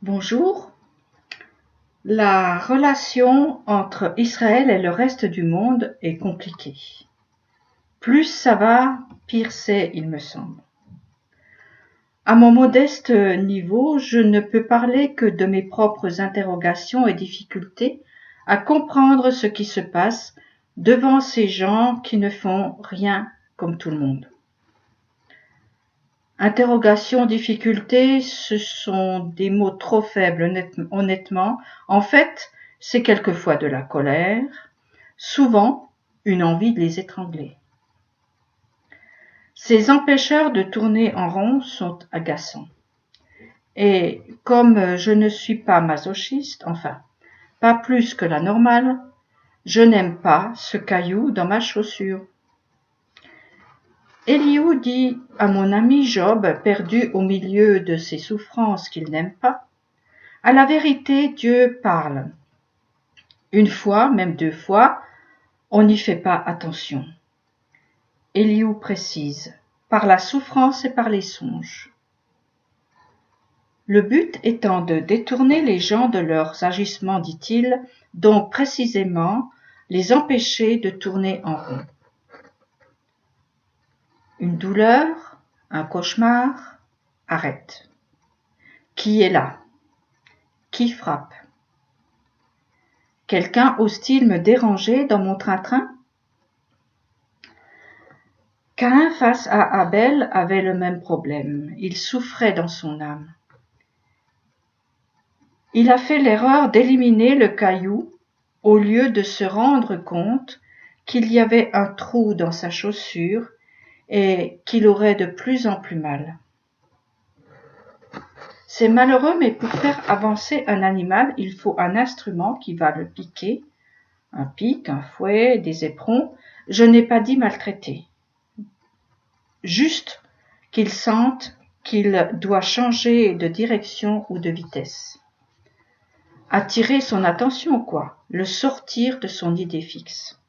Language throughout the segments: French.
Bonjour. La relation entre Israël et le reste du monde est compliquée. Plus ça va, pire c'est, il me semble. À mon modeste niveau, je ne peux parler que de mes propres interrogations et difficultés à comprendre ce qui se passe devant ces gens qui ne font rien comme tout le monde. Interrogation, difficulté, ce sont des mots trop faibles, honnêtement. En fait, c'est quelquefois de la colère, souvent une envie de les étrangler. Ces empêcheurs de tourner en rond sont agaçants. Et comme je ne suis pas masochiste, enfin, pas plus que la normale, je n'aime pas ce caillou dans ma chaussure. Elihu dit à mon ami Job, perdu au milieu de ces souffrances qu'il n'aime pas, « À la vérité, Dieu parle. Une fois, même 2 fois, on n'y fait pas attention. » Elihu précise, par la souffrance et par les songes. Le but étant de détourner les gens de leurs agissements, dit-il, donc précisément les empêcher de tourner en rond. Une douleur, un cauchemar, arrête. Qui est là? Qui frappe? Quelqu'un ose-t-il me déranger dans mon train-train? Caïn face à Abel avait le même problème. Il souffrait dans son âme. Il a fait l'erreur d'éliminer le caillou au lieu de se rendre compte qu'il y avait un trou dans sa chaussure et qu'il aurait de plus en plus mal. C'est malheureux, mais pour faire avancer un animal, il faut un instrument qui va le piquer, un pic, un fouet, des éperons. Je n'ai pas dit maltraiter. Juste qu'il sente qu'il doit changer de direction ou de vitesse. Attirer son attention, quoi, le sortir de son idée fixe.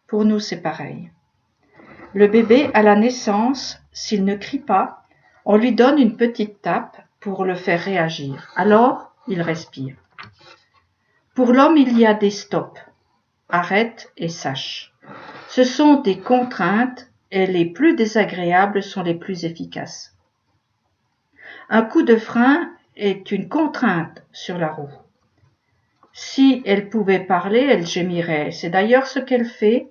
Pour nous, c'est pareil. Le bébé, à la naissance, s'il ne crie pas, on lui donne une petite tape pour le faire réagir. Alors, il respire. Pour l'homme, il y a des stops. Arrête et sache. Ce sont des contraintes et les plus désagréables sont les plus efficaces. Un coup de frein est une contrainte sur la roue. Si elle pouvait parler, elle gémirait. C'est d'ailleurs ce qu'elle fait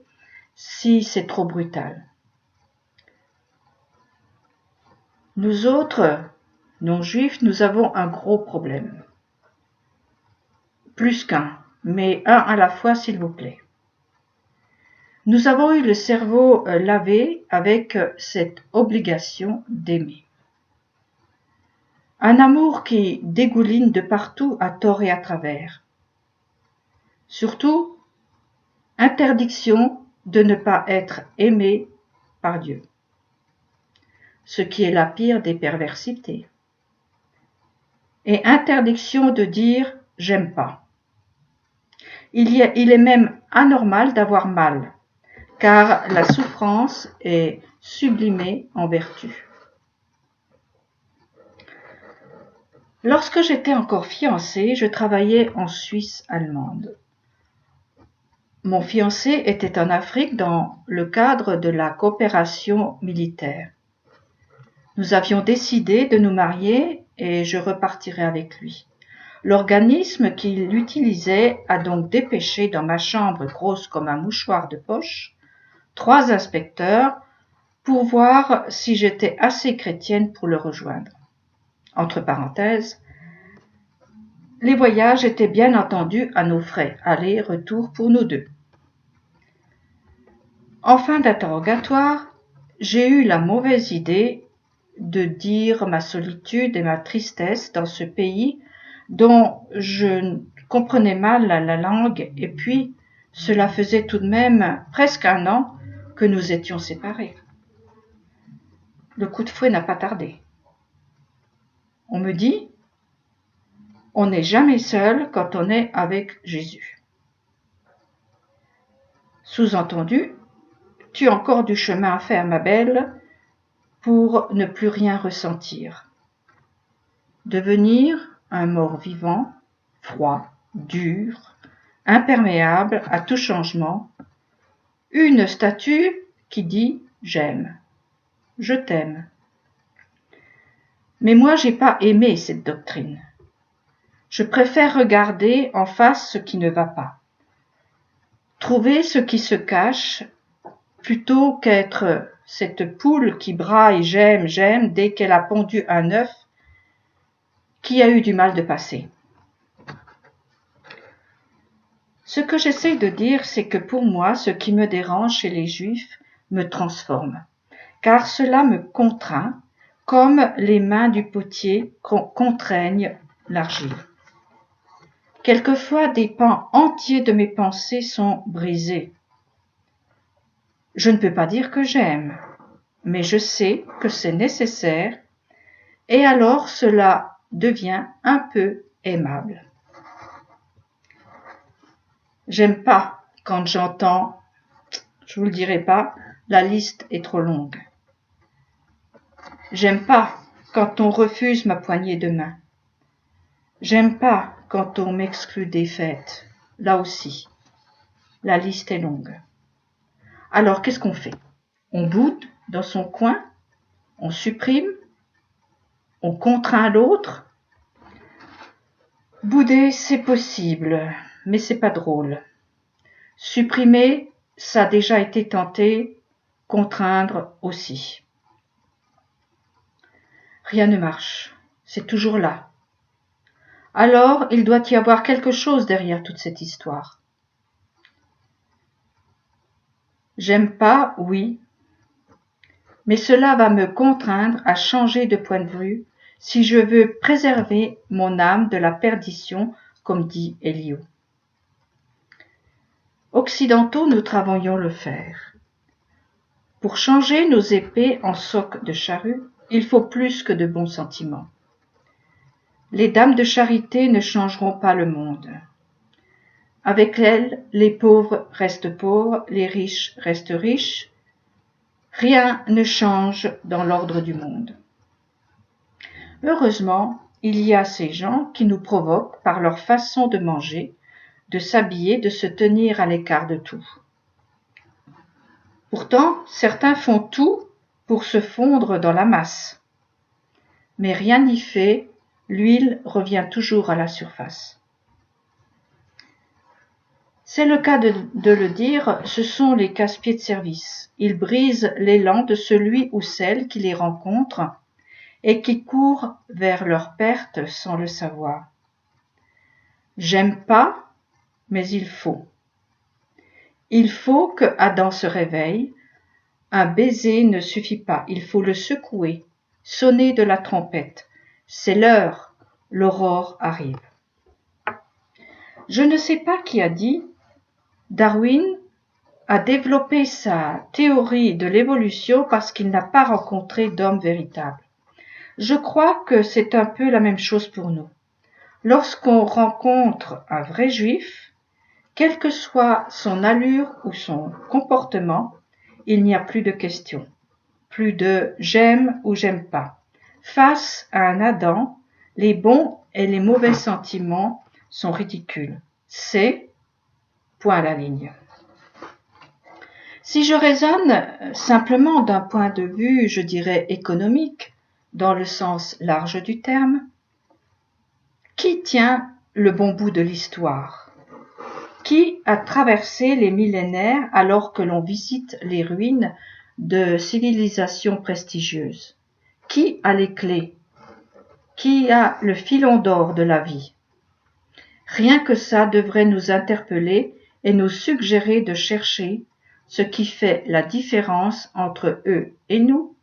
si c'est trop brutal. Nous autres, non-juifs, nous avons un gros problème. Plus qu'un, mais un à la fois, s'il vous plaît. Nous avons eu le cerveau lavé avec cette obligation d'aimer. Un amour qui dégouline de partout à tort et à travers. Surtout, interdiction de ne pas être aimé par Dieu. Ce qui est la pire des perversités. Et interdiction de dire « j'aime pas ». Il est même anormal d'avoir mal, car la souffrance est sublimée en vertu. Lorsque j'étais encore fiancée, je travaillais en Suisse allemande. Mon fiancé était en Afrique dans le cadre de la coopération militaire. Nous avions décidé de nous marier et je repartirai avec lui. L'organisme qu'il utilisait a donc dépêché dans ma chambre grosse comme un mouchoir de poche 3 inspecteurs pour voir si j'étais assez chrétienne pour le rejoindre. Entre parenthèses, les voyages étaient bien entendu à nos frais, aller-retour pour nous deux. En fin d'interrogatoire, j'ai eu la mauvaise idée de dire ma solitude et ma tristesse dans ce pays dont je comprenais mal la langue, et puis cela faisait tout de même presque 1 an que nous étions séparés. Le coup de fouet n'a pas tardé. On me dit, on n'est jamais seul quand on est avec Jésus. Sous-entendu, tu as encore du chemin à faire, ma belle, pour ne plus rien ressentir. devenir un mort vivant, froid, dur, imperméable à tout changement, une statue qui dit « j'aime »,« je t'aime ». Mais moi j'ai pas aimé cette doctrine. Je préfère regarder en face ce qui ne va pas, trouver ce qui se cache, plutôt qu'être cette poule qui braille « j'aime, j'aime » dès qu'elle a pondu un œuf qui a eu du mal de passer. Ce que j'essaie de dire, c'est que pour moi, ce qui me dérange chez les Juifs me transforme, car cela me contraint, comme les mains du potier contraignent l'argile. Quelquefois, des pans entiers de mes pensées sont brisés. Je ne peux pas dire que j'aime, mais je sais que c'est nécessaire, et alors cela devient un peu aimable. J'aime pas quand j'entends, je vous le dirai pas, la liste est trop longue. J'aime pas quand on refuse ma poignée de main. J'aime pas quand on m'exclut des fêtes. Là aussi, la liste est longue. Alors qu'est-ce qu'on fait? On boude dans son coin? On supprime? On contraint l'autre? Bouder, c'est possible, mais c'est pas drôle. Supprimer, ça a déjà été tenté, contraindre aussi. Rien ne marche, c'est toujours là. Alors, il doit y avoir quelque chose derrière toute cette histoire. J'aime pas, oui, mais cela va me contraindre à changer de point de vue si je veux préserver mon âme de la perdition, comme dit Eliot. Occidentaux, nous travaillons le fer. Pour changer nos épées en socs de charrue, il faut plus que de bons sentiments. Les dames de charité ne changeront pas le monde. Avec elles, les pauvres restent pauvres, les riches restent riches. Rien ne change dans l'ordre du monde. Heureusement, il y a ces gens qui nous provoquent par leur façon de manger, de s'habiller, de se tenir à l'écart de tout. Pourtant, certains font tout pour se fondre dans la masse. Mais rien n'y fait, l'huile revient toujours à la surface. C'est le cas de le dire, ce sont les casse-pieds de service. Ils brisent l'élan de celui ou celle qui les rencontre et qui court vers leur perte sans le savoir. J'aime pas, mais il faut. Il faut que Adam se réveille. Un baiser ne suffit pas, il faut le secouer, sonner de la trompette. C'est l'heure, l'aurore arrive. Je ne sais pas qui a dit, Darwin a développé sa théorie de l'évolution parce qu'il n'a pas rencontré d'homme véritable. Je crois que c'est un peu la même chose pour nous. Lorsqu'on rencontre un vrai juif, quelle que soit son allure ou son comportement, il n'y a plus de question, plus de j'aime ou j'aime pas. Face à un Adam, les bons et les mauvais sentiments sont ridicules. C'est point à la ligne. Si je raisonne simplement d'un point de vue, je dirais, économique, dans le sens large du terme, qui tient le bon bout de l'histoire? Qui a traversé les millénaires alors que l'on visite les ruines de civilisations prestigieuses? Qui a les clés? Qui a le filon d'or de la vie? Rien que ça devrait nous interpeller et nous suggérer de chercher ce qui fait la différence entre eux et nous,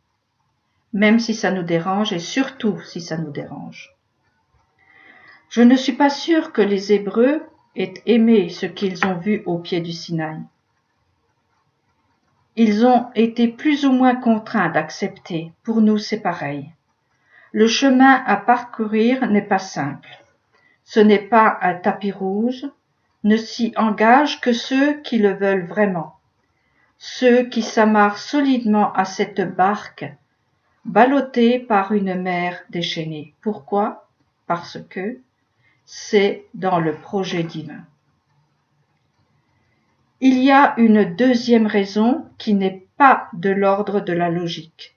même si ça nous dérange et surtout si ça nous dérange. Je ne suis pas sûre que les Hébreux aient aimé ce qu'ils ont vu au pied du Sinaï. Ils ont été plus ou moins contraints d'accepter. Pour nous, c'est pareil. Le chemin à parcourir n'est pas simple. Ce n'est pas un tapis rouge, ne s'y engagent que ceux qui le veulent vraiment, ceux qui s'amarrent solidement à cette barque, ballottée par une mer déchaînée. Pourquoi? parce que c'est dans le projet divin. Il y a une deuxième raison qui n'est pas de l'ordre de la logique.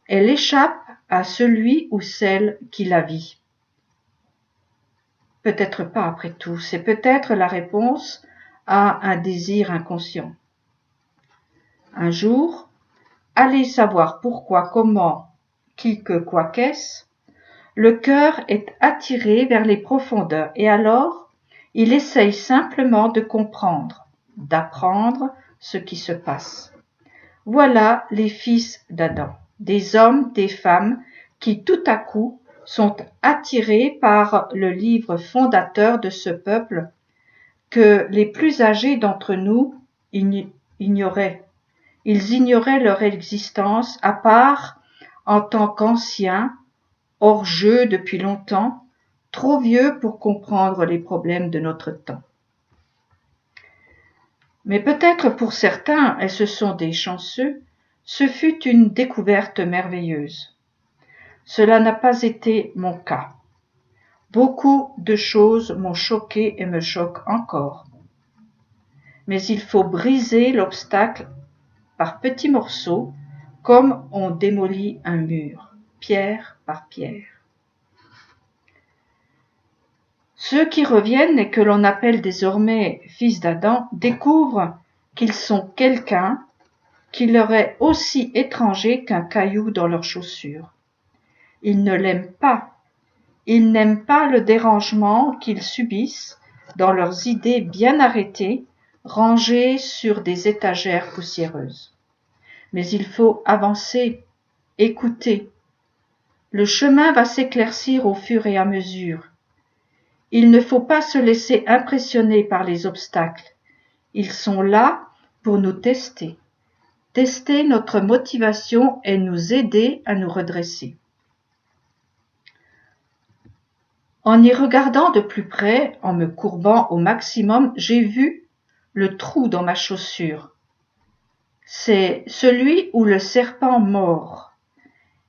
Elle échappe à celui ou celle qui la vit. Peut-être pas après tout, c'est peut-être la réponse à un désir inconscient. Un jour, allez savoir pourquoi, comment, qui, que, quoi, qu'est-ce, le cœur est attiré vers les profondeurs et alors il essaye simplement de comprendre, d'apprendre ce qui se passe. Voilà les fils d'Adam, des hommes, des femmes qui tout à coup sont attirés par le livre fondateur de ce peuple que les plus âgés d'entre nous ignoraient. Ils ignoraient leur existence à part en tant qu'anciens, hors jeu depuis longtemps, trop vieux pour comprendre les problèmes de notre temps. Mais peut-être pour certains, et ce sont des chanceux, ce fut une découverte merveilleuse. Cela n'a pas été mon cas. Beaucoup de choses m'ont choqué et me choquent encore. Mais il faut briser l'obstacle par petits morceaux, comme on démolit un mur, pierre par pierre. Ceux qui reviennent et que l'on appelle désormais fils d'Adam découvrent qu'ils sont quelqu'un qui leur est aussi étranger qu'un caillou dans leurs chaussures. Ils ne l'aiment pas. Ils n'aiment pas le dérangement qu'ils subissent dans leurs idées bien arrêtées, rangées sur des étagères poussiéreuses. Mais il faut avancer, écouter. Le chemin va s'éclaircir au fur et à mesure. Il ne faut pas se laisser impressionner par les obstacles. Ils sont là pour nous tester. Tester notre motivation et nous aider à nous redresser. En y regardant de plus près, en me courbant au maximum, j'ai vu le trou dans ma chaussure. C'est celui où le serpent mord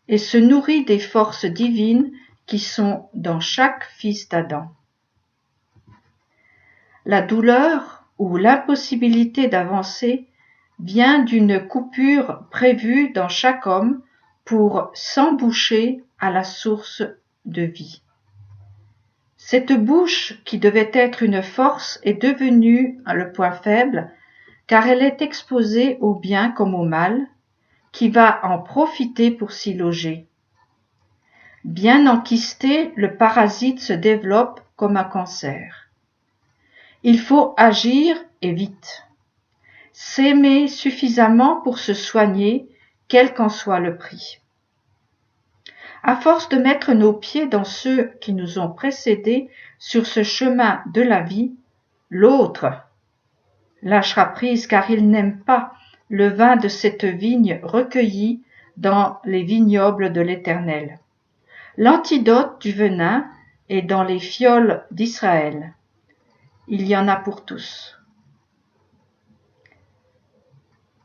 et se nourrit des forces divines qui sont dans chaque fils d'Adam. La douleur ou l'impossibilité d'avancer vient d'une coupure prévue dans chaque homme pour s'emboucher à la source de vie. Cette bouche qui devait être une force est devenue le point faible car elle est exposée au bien comme au mal, qui va en profiter pour s'y loger. Bien enquisté, le parasite se développe comme un cancer. Il faut agir et vite. S'aimer suffisamment pour se soigner, quel qu'en soit le prix. À force de mettre nos pieds dans ceux qui nous ont précédés sur ce chemin de la vie, l'autre lâchera prise car il n'aime pas le vin de cette vigne recueillie dans les vignobles de l'Éternel. L'antidote du venin est dans les fioles d'Israël. Il y en a pour tous.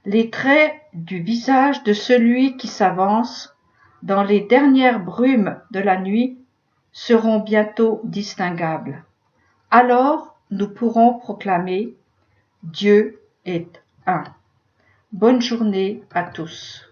Les traits du visage de celui qui s'avance dans les dernières brumes de la nuit seront bientôt distinguables. Alors nous pourrons proclamer Dieu est un. Bonne journée à tous.